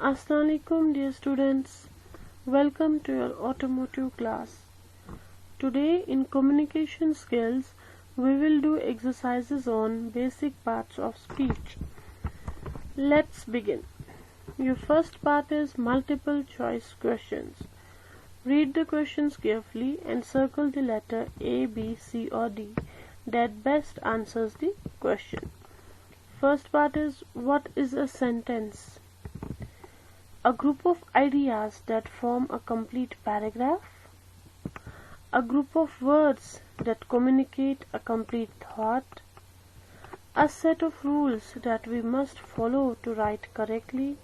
Assalamualaikum dear students, welcome to your automotive class. Today in communication skills we will do exercises on basic parts of speech. Let's begin. Your first part is multiple choice questions. Read the questions carefully and circle the letter A, B, C or D that best answers the question. First part is, what is a sentence? A group of ideas that form a complete paragraph. A group of words that communicate a complete thought. A set of rules that we must follow to write correctly.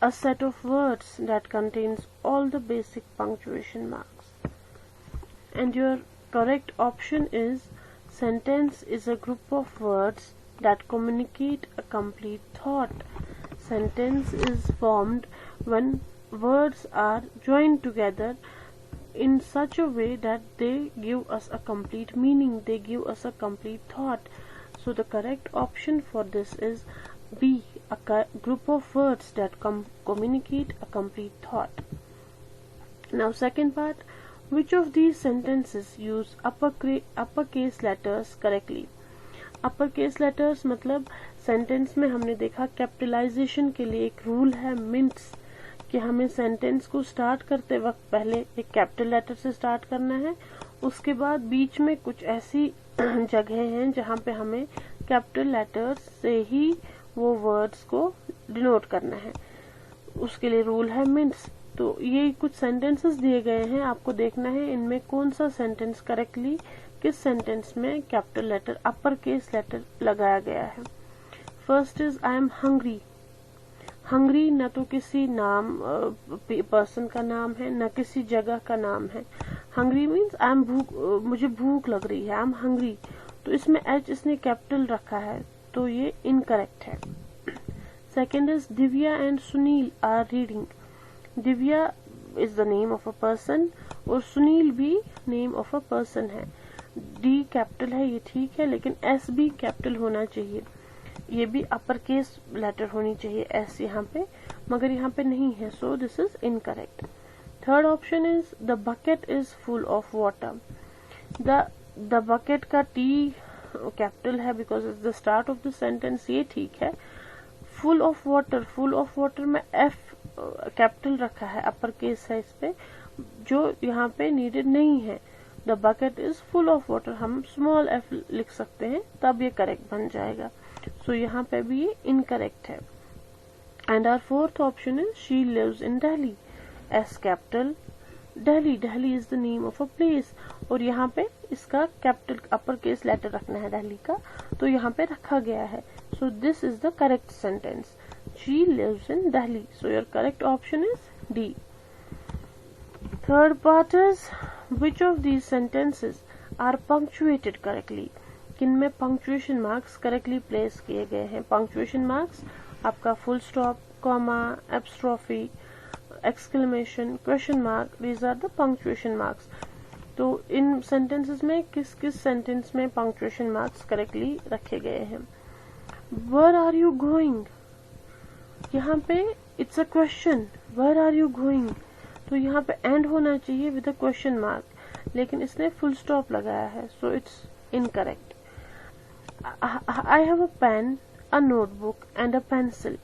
A set of words that contains all the basic punctuation marks. And your correct option is, sentence is a group of words that communicate a complete thought. Sentence is formed when words are joined together in such a way that they give us a complete meaning, they give us a complete thought. So the correct option for this is B, a group of words that communicate a complete thought. Now second part, which of these sentences use uppercase letters correctly? Upper case letters मतलब sentence में हमने देखा capitalisation के लिए एक rule है मिन्ट्स कि हमें सेंटेंस को स्टार्ट करते वक्त पहले एक कैपिटल लेटर से स्टार्ट करना है, उसके बाद बीच में कुछ ऐसी जगह हैं जहाँ पे हमें कैपिटल लेटर्स से ही वो वर्ड्स को डिनोट करना है, उसके लिए रूल है मिन्ट्स। तो ये कुछ सेंटेंसेस दिए गए हैं, आपको देखना है इनमें कौन सा सेंटेंस करेक्टली किस सेंटेंस में capital letter upper case letter लगाया गया है। First is I am hungry. Hungry न तो किसी नाम पर्सन का नाम है न किसी जगह का नाम है। हंग्री मीन्स आई एम मुझे भूख लग रही है, आई एम हंग्री। तो इसमें एच इसने कैपिटल रखा है तो ये इनकरेक्ट है। Second is Divya and Sunil are reading. Divya is the name of a person और सुनील भी नेम ऑफ अ पर्सन है। डी कैपिटल है, ये ठीक है, लेकिन एस भी कैपिटल होना चाहिए, ये भी अपर केस लेटर होनी चाहिए एस यहाँ पे, मगर यहाँ पे नहीं है, so this is incorrect. Third option is the bucket is full of water. The bucket का टी कैपिटल है because is the start of the sentence, ये ठीक है। फुल ऑफ वाटर में एफ कैपिटल रखा है, अपर केस है इस पे, जो यहाँ पे नीडेड नहीं है। The bucket is full of water हम स्मॉल एफ लिख सकते हैं, तब ये करेक्ट बन जाएगा। सो यहाँ पे भी ये इनकरेक्ट है। And our fourth option is she lives in Delhi, S capital. Delhi is the name of a place और यहाँ पे इसका कैपिटल अपर केस लेटर रखना है दिल्ली का, तो यहाँ पे रखा गया है। So this is the correct sentence, she lives in Delhi. So your correct option is D. Third part is, which of these sentences are punctuated correctly? किनमें punctuation marks correctly place किए गए हैं? punctuation marks आपका full stop, comma, apostrophe, exclamation, question mark, these are the punctuation marks. तो इन sentences में किस किस sentence में punctuation marks correctly रखे गए हैं? Where are you going? यहाँ पे it's a question, where are you going? तो यहाँ पे एंड होना चाहिए विद अ क्वेश्चन मार्क, लेकिन इसने फुल स्टॉप लगाया है, so it's incorrect. I have a pen, a notebook and a pencil.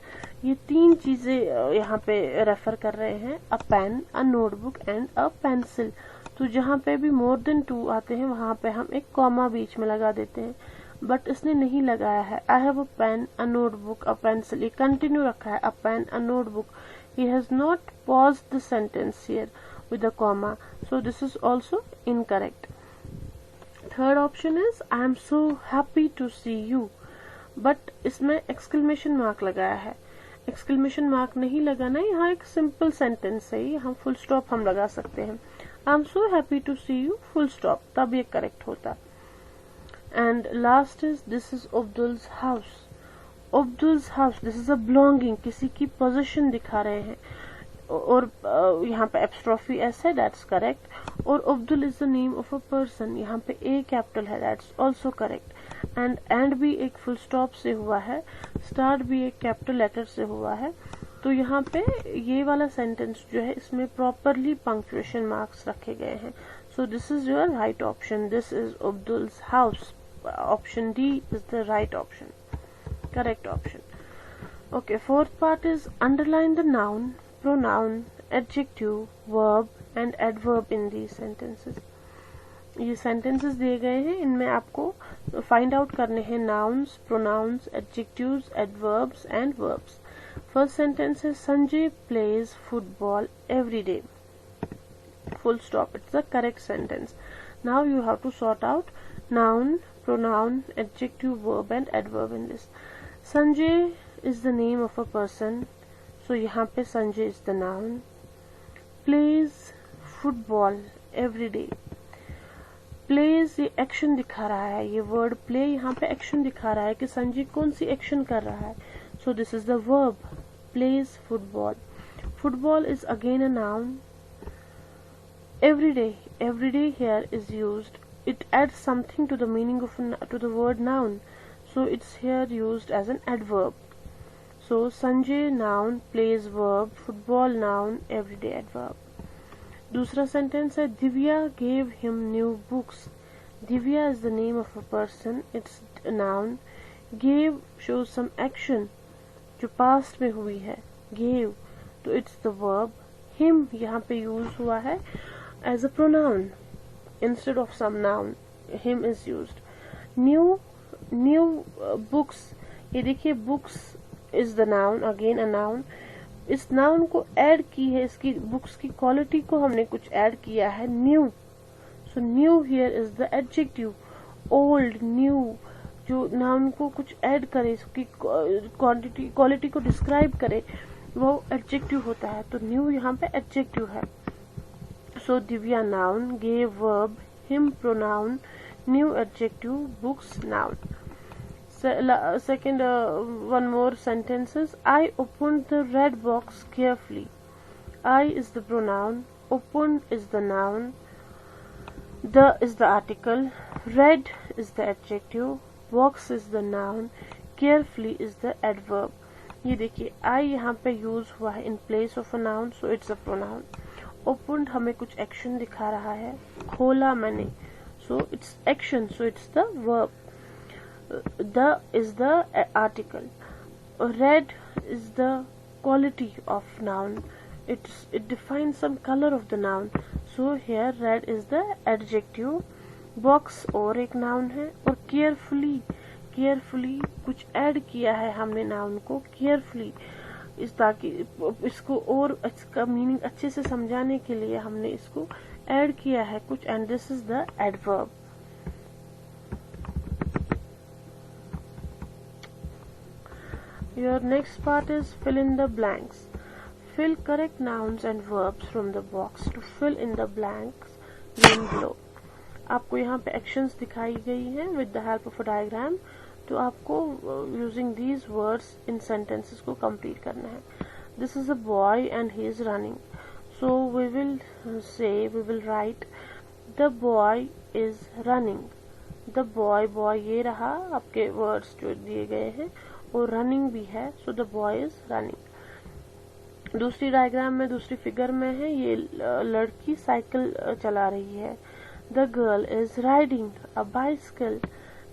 ये तीन चीजें यहाँ पे रेफर कर रहे हैं, a pen, a notebook and a pencil. तो जहाँ पे भी मोर देन टू आते हैं वहां पे हम एक कॉमा बीच में लगा देते हैं, बट इसने नहीं लगाया है। I have a pen, a notebook, a pencil, ये कंटिन्यू रखा है, a pen, a notebook. He has not paused the sentence here with a comma, so this is also incorrect. Third option is I am so happy to see you, but इसमें exclamation mark लगाया है। exclamation mark नहीं लगाना, यहाँ एक simple sentence है, यहाँ full stop हम लगा सकते हैं। I am so happy to see you, full stop, तब ये correct होता। And last is this is Abdul's house. Abdul's house, this is a belonging, किसी की पोजीशन दिखा रहे हैं, और यहाँ पे एप्स्ट्रॉफी एस है, दैट्स करेक्ट। और Abdul is the name of a person, यहाँ पे ए कैपिटल है, दैट्स आल्सो करेक्ट। एंड भी एक फुल स्टॉप से हुआ है, स्टार्ट भी एक कैपिटल लेटर से हुआ है। तो यहाँ पे ये वाला सेंटेंस जो है इसमें प्रॉपरली पंक्चुएशन मार्क्स रखे गए हैं। So this is your right option, this is Abdul's house. Option D is the right option, correct option. Okay, fourth part is underline the noun, pronoun, adjective, verb and adverb in these sentences. ये sentences दिए गए हैं, इनमें आपको find out करने हैं nouns, pronouns, adjectives, adverbs and verbs. First sentence is Sanjay plays football every day. Full stop. It's the correct sentence. Now you have to sort out noun, pronoun, adjective, verb and adverb in this. Sanjay is the name of a person, so यहाँ पे Sanjay is the noun. Plays football every day. Plays ये action दिखा रहा है, ये word play यहाँ पे action दिखा रहा है कि संजय कौन सी एक्शन कर रहा है. So this is the verb. Plays football. Football is again a noun. Every day here is used. It adds something to the meaning of to the word noun. So it's here used as an adverb. So Sanjay noun, plays verb, football noun, everyday adverb. दूसरा sentence है Divya gave him new books. Divya is the name of a person, it's a noun. Gave shows some action जो past में हुई है. Gave तो it's the verb. Him यहाँ पे use हुआ है as a pronoun instead of some noun. Him is used. New books. ये देखिए books is the noun, again a noun. इस noun को add की है, इसकी books की quality को हमने कुछ add किया है, new. So new here is the adjective. Old, new, जो noun को कुछ add करे, इसकी quality को describe करे, वो adjective होता है. तो new यहाँ पे adjective है. So Divya noun, gave verb, him pronoun, new adjective, books noun. Second, one more sentences. I opened the red box carefully. I is the pronoun, opened is the noun, the is the article, red is the adjective, box is the noun, carefully is the adverb. ये देखिए I यहाँ पे use हुआ है in place of a noun, so it's a pronoun. Opened हमें कुछ action दिखा रहा है, खोला मैंने, so it's action, so it's the verb. The is the article. Red is the quality of noun. It defines some color of the noun. So here red is the adjective. Box और एक noun है, और carefully कुछ add किया है हमने noun को carefully, इस ताकि इसको और इसका meaning अच्छे से समझाने के लिए हमने इसको add किया है कुछ, and this is the adverb. Your next part is fill in the blanks. Fill correct nouns and verbs from the box. To fill in the blanks given below. आपको यहाँ पे actions दिखाई गई हैं with the help of a diagram. तो आपको using these words in sentences को complete करना है. This is a boy and he is running. So we will write the boy is running. The boy ये रहा आपके words जो दिए गए हैं, और रनिंग भी है, so the boy is running. दूसरी डायग्राम में, दूसरी फिगर में है, ये लड़की साइकिल चला रही है. The girl is riding a bicycle.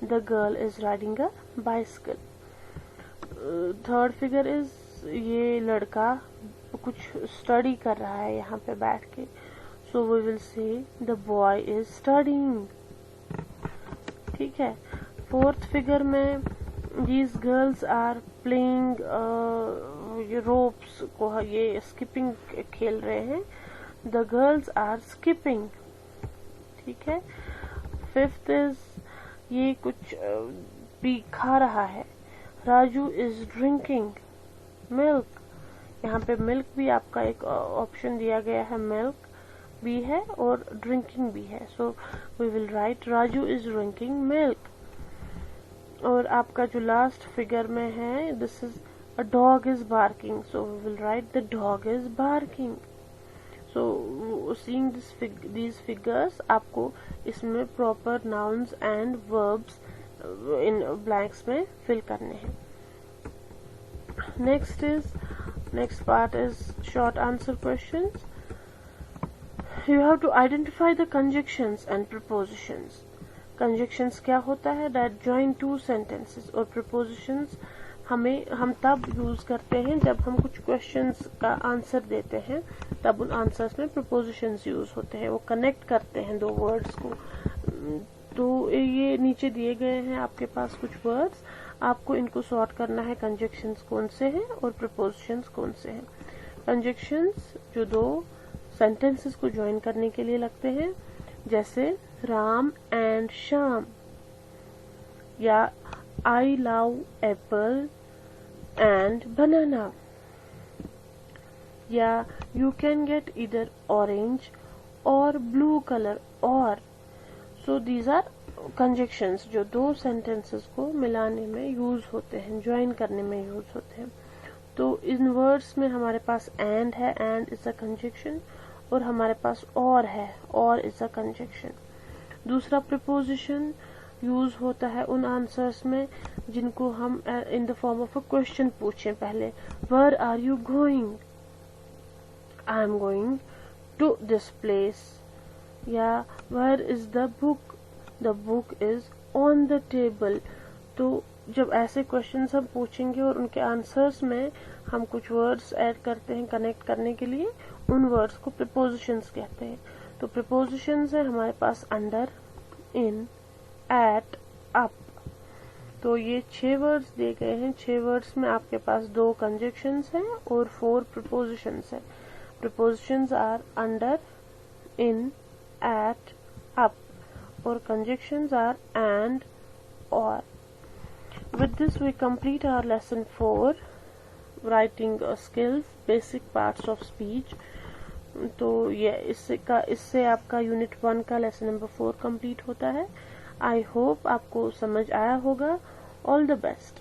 The girl is riding a bicycle. Third figure is ये लड़का कुछ स्टडी कर रहा है यहाँ पे बैठ के, so we will say the boy is studying. ठीक है. फोर्थ फिगर में These girls are playing ropes को ये skipping खेल रहे हैं. The girls are skipping. ठीक है. Fifth is ये कुछ पी खा रहा है. Raju is drinking milk. यहाँ पे milk भी आपका एक ऑप्शन दिया गया है, milk भी है और drinking भी है. So we will write Raju is drinking milk. और आपका जो लास्ट फिगर में है, this is a dog is barking, so we will write the dog is barking. So seeing these figures आपको इसमें proper nouns and verbs in blanks में fill करने हैं। Next part is short answer questions. You have to identify the conjunctions and prepositions. Conjunctions क्या होता है? That join two sentences. और prepositions हम तब यूज करते हैं जब हम कुछ क्वेश्चंस का आंसर देते हैं, तब उन आंसर्स में prepositions यूज होते हैं, वो कनेक्ट करते हैं दो वर्ड्स को। तो ये नीचे दिए गए हैं आपके पास कुछ वर्ड्स, आपको इनको सॉर्ट करना है, कंजक्शंस कौन से हैं और prepositions कौन से हैं। कंजक्शंस जो दो सेंटेंसेस को ज्वाइन करने के लिए लगते हैं, जैसे राम एंड श्याम, या आई लव एप्पल एंड बनाना, या यू कैन गेट इधर ऑरेंज और ब्लू कलर और। सो दीज आर कंजक्शंस जो दो सेंटेंसेस को मिलाने में यूज होते हैं, ज्वाइन करने में यूज होते हैं। तो इन वर्ड्स में हमारे पास एंड है, एंड इज अ कंजक्शन, और हमारे पास और है, और इज अ कंजक्शन। दूसरा प्रीपोजिशन यूज होता है उन आंसर्स में जिनको हम in the form of a question पूछें। पहले where are you going, I am going to this place, या where is the book is on the table. तो जब ऐसे क्वेश्चंस हम पूछेंगे और उनके आंसर्स में हम कुछ वर्ड्स ऐड करते हैं कनेक्ट करने के लिए, उन वर्ड्स को प्रीपोजिशंस कहते हैं। तो प्रीपोजिशंस है हमारे पास अंडर, इन, एट, अप। तो ये 6 वर्ड्स दिए गए हैं। 6 वर्ड्स में आपके पास 2 कंजक्शंस हैं और 4 प्रीपोजिशंस हैं। Prepositions are under, in, at, up, और कंजक्शंस आर एंड, और। With this we complete our lesson 4, writing skills, basic parts of speech. तो ये इससे आपका यूनिट 1 का लेसन नंबर 4 कंप्लीट होता है। आई होप आपको समझ आया होगा। All the best.